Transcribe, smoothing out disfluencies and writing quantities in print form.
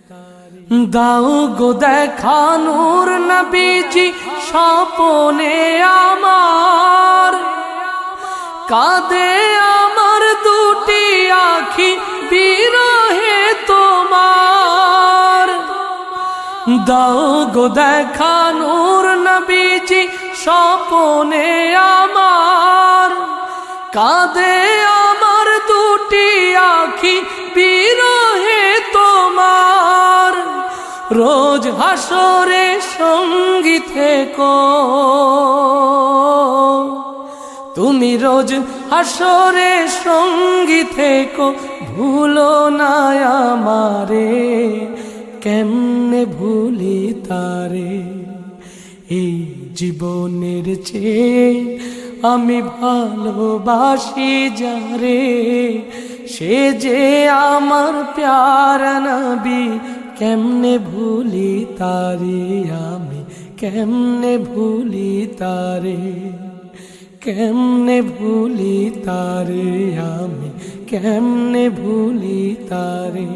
দাও গো দেখা নূর নবীজি স্বপনে আমার, কাঁদে আমার দুটি আখি বিরহে তোমার। দাও গো দেখা নূর নবীজি স্বপনে আমার, কাঁদে আমার দুটি আখি বিরহে তোমার। রোজ হাসরে সঙ্গী থেকো তুমি, রোজ হাসরে সঙ্গী থেকো, ভুলো না আমারে, কেমনে ভুলি তারে। এই জীবনের চেয়ে আমি ভালোবাসি যারে, সে যে আমার প্যারা নবী, কেমনে ভুলি তারে আমি, কেমনে ভুলি তারে, কেমনে ভুলি তারে আমি, কেমনে ভুলি তারে।